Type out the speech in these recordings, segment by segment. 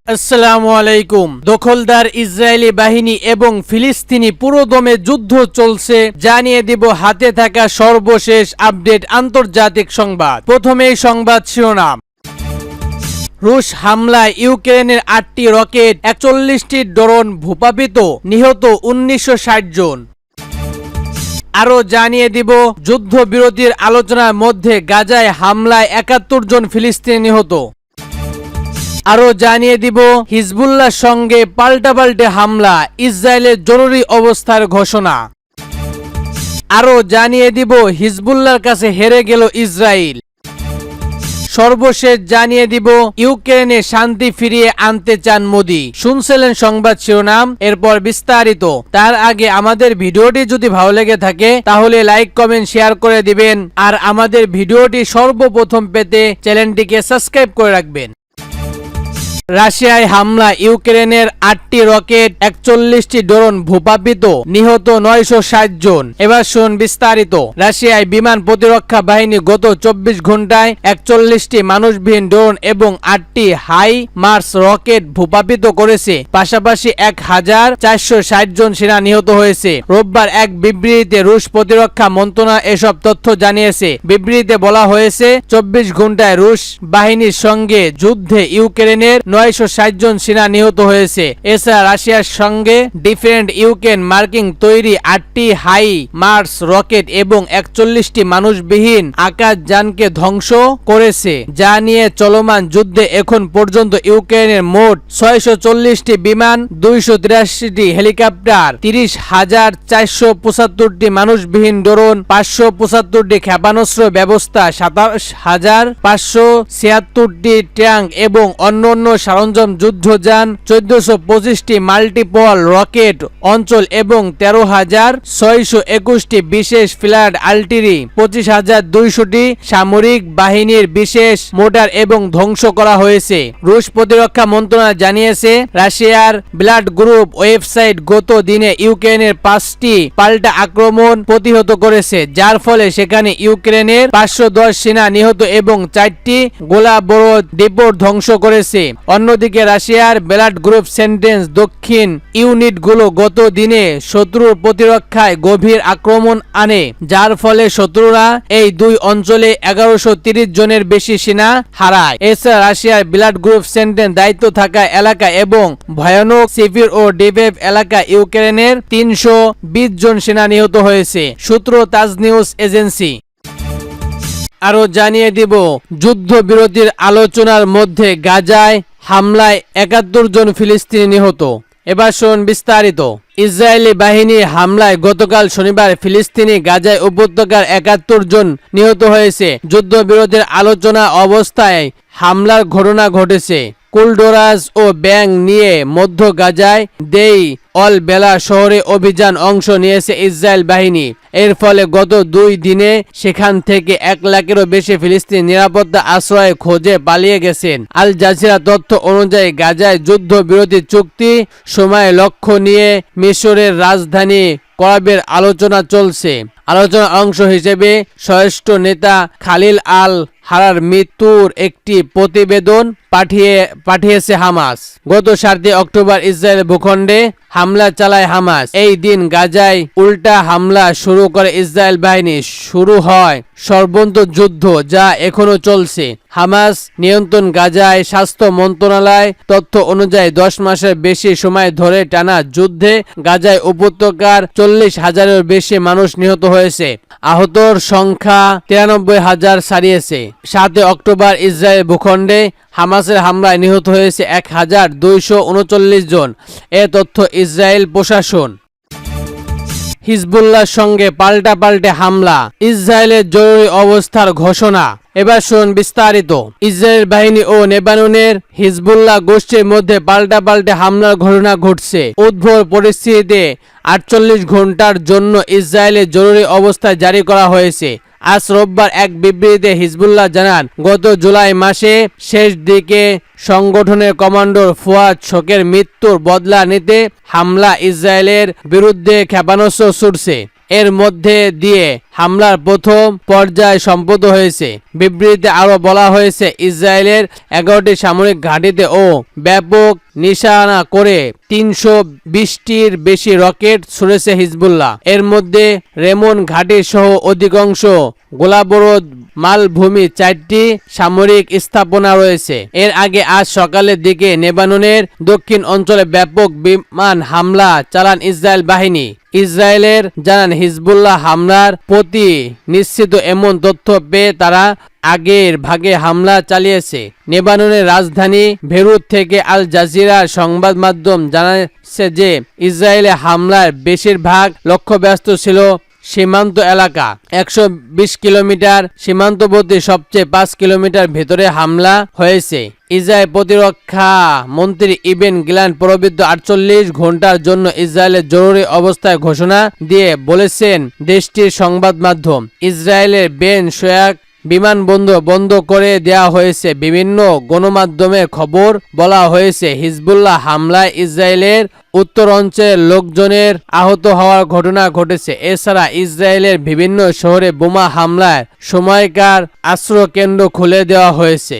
আসসালামু আলাইকুম। দখলদার ইসরায়েলি বাহিনী এবং ফিলিস্তিনি পুরোদমে যুদ্ধ চলছে, জানিয়ে দিব হাতে থাকা সর্বশেষ আপডেট আন্তর্জাতিক সংবাদ। প্রথমেই সংবাদ শিরোনাম। রুশ হামলায় ইউক্রেনের ৮টি রকেট, ৪১টি ড্রোন ভূপাতিত, নিহত ১৯৬০ জন। আরো জানিয়ে দিব যুদ্ধবিরতির আলোচনার মধ্যে গাজায় হামলায় ৭১ জন ফিলিস্তিনি নিহত। আরো জানিয়ে দিব হিজবুল্লাহর সঙ্গে পাল্টাপাল্টে হামলা, ইসরায়েলের জরুরি অবস্থার ঘোষণা। আরো জানিয়ে দিব হিজবুল্লাহর কাছে হেরে গেল ইসরায়েল। সর্বশেষ জানিয়ে দিব ইউক্রেনে শান্তি ফিরিয়ে আনতে চান মোদি। শুনছিলেন সংবাদ শিরোনাম, এরপর বিস্তারিত। তার আগে আমাদের ভিডিওটি যদি ভালো লেগে থাকে তাহলে লাইক কমেন্ট শেয়ার করে দিবেন, আর আমাদের ভিডিওটি সর্বপ্রথম পেতে চ্যানেলটিকে সাবস্ক্রাইব করে রাখবেন। রাশিয়ায় হামলা, ইউক্রেনের ৮টি রকেট, ৪১টি ড্রোন ভূপাতিত, নিহত ৯৬০ জন। এবার শুন বিস্তারিত। রাশিয়ায় বিমান প্রতিরক্ষা বাহিনী গত ২৪ ঘন্টায় ৪১টি মানুষবিহীন ড্রোন এবং ৮টি হাই মার্স রকেট ভূপাতিত করেছে। পাশাপাশি ১,৪৬০ জন সেনা নিহত হয়েছে। রোববার এক বিবৃতিতে রুশ প্রতিরক্ষা মন্ত্রণালয় এসব তথ্য জানিয়েছে। বিবৃতিতে বলা হয়েছে, ২৪ ঘন্টায় রুশ বাহিনীর সঙ্গে যুদ্ধে ইউক্রেনের ৯৬০ জন সেনা নিহত হয়েছে। এছাড়া রাশিয়ার সঙ্গে ডিফেন্ড ইউক্রেন মার্কিং তৈরি ৮টি হাই মার্স রকেট এবং ৪১টি মানুষবিহীন আকাশযানকে ধ্বংস করেছে, যা নিয়ে চলমান যুদ্ধে এখন পর্যন্ত ইউক্রেনের মোট ৬৪০টি বিমান, ২৮৩টি হেলিকপ্টার, ৩০,৪৭৫টি মানুষবিহীন ড্রোন, ৫৭৫টি ক্ষেপণাস্ত্র ব্যবস্থা, ২৭,৫৭৬টি ট্যাঙ্ক এবং অন্যান্য সরঞ্জাম, যুদ্ধযান, ১৪২৫টি মাল্টিপল রকেট অঞ্চল এবং ১৩,৬২১টি বিশেষ ফ্লাইট আর্টিলারি, ২৫,২০০টি সামরিক বাহিনীর বিশেষ মোটর এবং ধ্বংস করা হয়েছে। রুশ প্রতিরক্ষা মন্ত্রণালয় জানিয়েছে, রাশিয়ার ব্লাড গ্রুপ ওয়েবসাইট গত দিনে ইউক্রেনের ৫টি পাল্টা আক্রমণ প্রতিহত করেছে, যার ফলে সেখানে ইউক্রেনের ৫১০ সেনা নিহত এবং ৪টি গোলাবারুদ ডিপো ধ্বংস করেছে। অন্যদিকে রাশিয়ার ব্লাড গ্রুপ সেন্টেন্স দক্ষিণ ইউনিটগুলো গত দিনে শত্রুর প্রতিরক্ষায় গভীর আক্রমণ আনে, যার ফলে শত্রুরা এই দুই অঞ্চলে ১১৩০ জনের বেশি সেনা হারায়। এছাড়া রাশিয়ার ব্লাড গ্রুপ সেন্টেন্স দায়িত্ব থাকা এলাকা এবং ভয়ানক সিভির ও ডিভেভ এলাকায় ইউক্রেনের ৩২০ জন সেনা নিহত হয়েছে, সূত্র তাজ নিউজ এজেন্সি। আরো জানিয়ে দিব যুদ্ধবিরতির আলোচনার মধ্যে গাজায় হামলায় ৭১ জন ফিলিস্তিনি নিহত। এবার শুন বিস্তারিত। ইসরায়েলি বাহিনীর হামলায় গতকাল শনিবার ফিলিস্তিনি গাজায় উপত্যকার ৭১ জন নিহত হয়েছে। যুদ্ধবিরতির আলোচনা অবস্থায় হামলার ঘটনা ঘটেছে। কুলডোরাস ও ব্যাং নিয়ে মধ্য গাজায় দেই অল বেলা শহরে অভিযান অংশ নিয়েছে ইসরায়েল বাহিনী। এর ফলে গত ২ দিনে সেখান থেকে ১ লাখেরও বেশি ফিলিস্তিনি নিরাপত্তা আশ্রয়ে খোঁজে পালিয়ে গেছেন। আল জাজিরা তথ্য অনুযায়ী গাজায় যুদ্ধবিরতি চুক্তি সময় লক্ষ্য নিয়ে মিশরের রাজধানী করাবের আলোচনা চলছে। আলোচনার অংশ হিসেবে স্বরাষ্ট্র নেতা খালিল আল হারার মৃত্যুর একটি প্রতিবেদন পাঠিয়েছে হামাস। গত ৭ অক্টোবর ইসরায়েল ভূখণ্ডে হামলা চালায় হামাস। এই দিন গাজায় উল্টা হামলা শুরু করে ইসরায়েল বাহিনী। শুরু হয় সর্বন্ত যুদ্ধ, যা এখনো চলছে। হামাস নিয়ন্ত্রণ গাজায় স্বাস্থ্য মন্ত্রণালয় তথ্য অনুযায়ী ১০ মাসের বেশি সময় ধরে টানা যুদ্ধে গাজায় উপত্যকার ৪০,০০০-এর বেশি মানুষ নিহত হয়েছে। আহতর সংখ্যা ৯৩,০০০ ছাড়িয়েছে। ৭ অক্টোবর ইসরায়েল ভূখণ্ডে হামাসের হামলায় নিহত হয়েছে ১,২৩৯ জন। এ তথ্য ইসরায়েল প্রশাসন। হিজবুল্লাহর সঙ্গে পাল্টাপাল্টে হামলা, ইসরায়েলের জরুরি অবস্থার ঘোষণা। এবার শুন বিস্তারিত। ইসরায়েল বাহিনী ও লেবাননের হিজবুল্লাহ গোষ্ঠীর মধ্যে পাল্টাপাল্টে হামলার ঘটনা ঘটছে। উদ্ভট পরিস্থিতিতে ৪৮ ঘন্টার জন্য ইসরায়েলের জরুরি অবস্থা জারি করা হয়েছে। আজ রোববার এক বিবৃতিতে হিজবুল্লাহ জানান, গত জুলাই মাসে শেষ দিকে সংগঠনের কমান্ডার ফুয়াদ শোকের মৃত্যুর বদলা নিতে হামলা ইসরায়েলের বিরুদ্ধে ক্ষেপণাস্ত্র ছুড়ছে। এর মধ্যে দিয়ে হামলার প্রথম পর্যায় সম্পন্ন হয়েছে। বিবৃতিতে আরও বলা হয়েছে, ইসরায়েলের 11টি সামরিক ঘাঁটিতে ও ব্যাপক নিশানা করে 320টির বেশি রকেট ছুড়েছে হিজবুল্লাহ। এর মধ্যে রেমন ঘাঁটি সহ অধিকাংশ গোলাবরদ মালভূমি 4টি সামরিক স্থাপনা রয়েছে। এর আগে আজ সকালের দিকে লেবাননের দক্ষিণ অঞ্চলে ব্যাপক বিমান হামলা চালান ইসরায়েল বাহিনী। ইসরায়েলের জানান, হিজবুল্লাহ হামলার প্রতি নিশ্চিত এমন তথ্য পেয়ে তারা আগের ভাগে হামলা চালিয়েছে। লেবাননের রাজধানী বেইরুত থেকে আল জাজিরার সংবাদ মাধ্যম জানাচ্ছে যে ইসরায়েলে হামলার বেশিরভাগ লক্ষ্যবস্তু ছিল সীমান্ত এলাকা। 120 কিলোমিটার সীমান্তবর্তী সবচেয়ে 5 কিলোমিটার ভেতরে হামলা হয়েছে। ইসরায়েল প্রতিরক্ষা মন্ত্রী ইবেন গ্ল্যান্ট প্রবৃদ্ধ 48 ঘন্টার জন্য ইসরায়েলের জরুরি অবস্থায় ঘোষণা দিয়ে বলেছেন দেশটির সংবাদ মাধ্যম। ইসরায়েলের বেন শোয়াক বিমানবন্দর বন্ধ করে দেওয়া হয়েছে। বিভিন্ন গণমাধ্যমে খবর বলা হয়েছে, হিজবুল্লাহ হামলায় ইসরায়েলের উত্তর অঞ্চলের লোকজনের আহত হওয়ার ঘটনা ঘটেছে। এছাড়া ইসরায়েলের বিভিন্ন শহরে বোমা হামলার সময়কার আশ্রয়কেন্দ্র খুলে দেওয়া হয়েছে।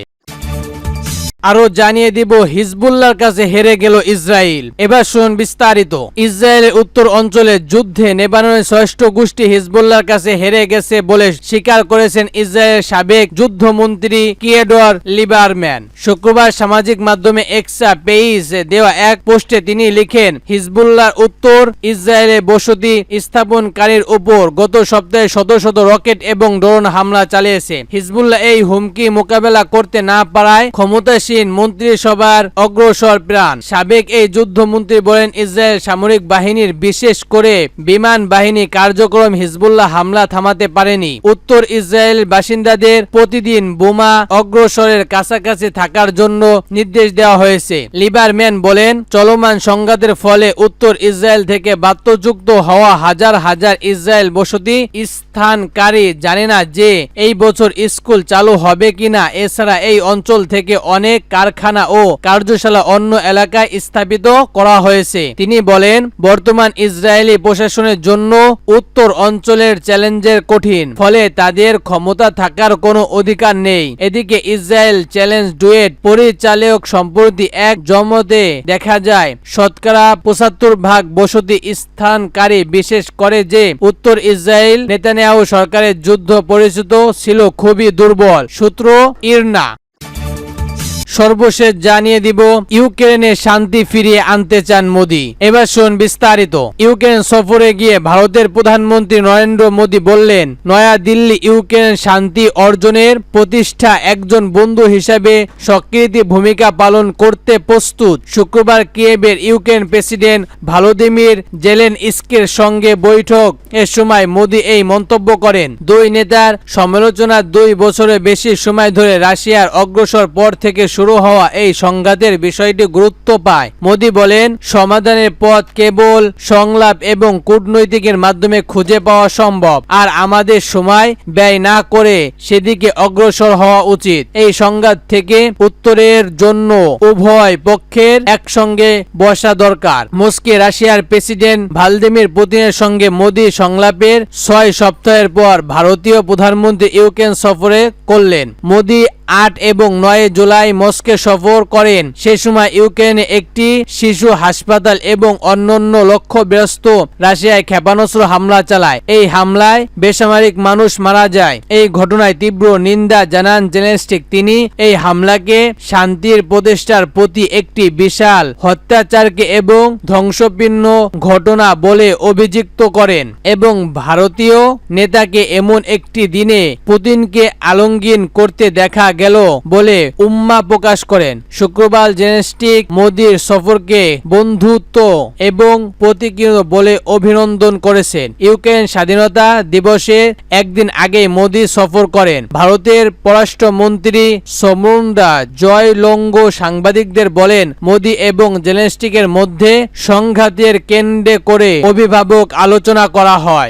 আরো জানিয়ে দিব, হিজবুল্লাহর কাছে হেরে গেল ইসরায়েল। এবার শুনুন বিস্তারিত। ইসরায়েলের উত্তর অঞ্চলে যুদ্ধে লেবাননের ষষ্ঠ গোষ্ঠী হিজবুল্লাহর কাছে হেরে গেছে বলে স্বীকার করেছেন ইসরায়েলের সাবেক যুদ্ধমন্ত্রী কিয়েডর লিবারম্যান। শুক্রবার সামাজিক মাধ্যমে এক্সা পেজে দেওয়া এক পোস্টে তিনি লিখেন, হিজবুল্লাহর উত্তর ইসরায়েলে বসতি স্থাপনকারীর উপর গত সপ্তাহে শত শত রকেট এবং ড্রোন হামলা চালিয়েছে। হিজবুল্লাহ এই হুমকি মোকাবেলা করতে না পারায় ক্ষমতাসীন মন্ত্রিসভার অগ্রসর প্রাণ। সাবেক এই যুদ্ধমন্ত্রী বলেন, ইসরায়েল সামরিক বাহিনীর বিশেষ করে বিমান বাহিনী কার্যক্রম হিজবুল্লাহ হামলা থামাতে পারেনি। উত্তর ইসরায়েলের বাসিন্দাদের প্রতিদিন বোমা অগ্রসরের কাছাকাছি থাকার জন্য নির্দেশ দেওয়া হয়েছে। লিবারম্যান বলেন, চলমান সংঘাতের ফলে উত্তর ইসরায়েল থেকে বাস্তুচ্যুত হওয়া হাজার হাজার ইসরায়েল বসতি স্থানকারী জানে না যে এই বছর স্কুল চালু হবে কিনা। এছাড়া এই অঞ্চল থেকে অনেক কারখানা ও কার্যশালা অন্য এলাকায় স্থাপিত করা হয়েছে। তিনি বলেন, বর্তমান ইসরায়েলি প্রশাসনের জন্য উত্তর অঞ্চলের চ্যালেঞ্জের কঠিন, ফলে তাদের ক্ষমতা থাকার কোনো অধিকার নেই। এদিকে ইসরায়েল চ্যালেঞ্জ ডুয়েট পরিচালক সম্প্রতি এক জমতে দেখা যায় শতকরা 75% বসতি স্থানকারী বিশেষ করে যে উত্তর ইসরায়েল নেতানিয়াহু সরকারের যুদ্ধ পরিচিত ছিল খুবই দুর্বল। সূত্র ইরনা। সর্বশেষ জানিয়ে দিব, ইউক্রেনে শান্তি ফিরিয়ে আনতে চান মোদি। এবার শুন বিস্তারিত। ইউক্রেন সফরে গিয়ে ভারতের প্রধানমন্ত্রী নরেন্দ্র মোদি বললেন, নয়া দিল্লি ইউক্রেন শান্তি অর্জনের প্রতিষ্ঠা একজন বন্ধু হিসেবে সক্রিয় ভূমিকা পালন করতে প্রস্তুত। শুক্রবার কিয়েভের ইউক্রেন প্রেসিডেন্ট ভলোদিমির জেলেনস্কির সঙ্গে বৈঠক এর সময় মোদি এই মন্তব্য করেন। দুই নেতার সমালোচনা 2 বছরের বেশি সময় ধরে রাশিয়ার অগ্রসর পর থেকে শুরু হওয়া এই সংঘাতের বিষয়টি গুরুত্ব পায়। মোদি বলেন, সমাধানের পথ কেবল সংলাপ এবং কূটনৈতিকের মাধ্যমে খুঁজে পাওয়া সম্ভব, আর আমাদের সময় ব্যয় না করে সেদিকে অগ্রসর হওয়া উচিত। এই সংঘাত থেকে উত্তরের জন্য উভয় পক্ষের একসঙ্গে বসা দরকার। মস্কো রাশিয়ার প্রেসিডেন্ট ভ্লাদিমির পুতিনের সঙ্গে মোদি সংলাপের 6 সপ্তাহের পর ভারতীয় প্রধানমন্ত্রী ইউক্রেন সফরে করলেন। মোদি 8 এবং 9 জুলাই মস্কো সফর করেন। সে সময় ইউক্রেনে একটি শিশু হাসপাতাল এবং অন্যান্য লক্ষ্যবস্ত রাশিয়ায় ক্ষেপণাস্ত্র হামলা চালায়। এই হামলায় বেসামরিক মানুষ মারা যায়। এই ঘটনায় তীব্র নিন্দা জানান জেলেনস্কি। তিনি এই হামলাকে শান্তির প্রতিষ্ঠার প্রতি একটি বিশাল হত্যাচারকে এবং ধ্বংসপূর্ণ ঘটনা বলে অভিযুক্ত করেন এবং ভারতীয় নেতাকে এমন একটি দিনে পুতিনকে আলিঙ্গন করতে দেখা গেল বলে উম্মা প্রকাশ করেন। শুক্রবার জেলেনস্কি মোদির সফরকে বন্ধুত্ব এবং প্রতীকীয় বলে অভিনন্দন করেছেন। ইউক্রেন স্বাধীনতা দিবসের একদিন আগে মোদি সফর করেন। ভারতের পররাষ্ট্রমন্ত্রী সমুদ্রা জয়লঙ্গ সাংবাদিকদের বলেন, মোদি এবং জেলেনস্কির মধ্যে সংঘাতের কেন্দ্রে করে অভিভাবক আলোচনা করা হয়।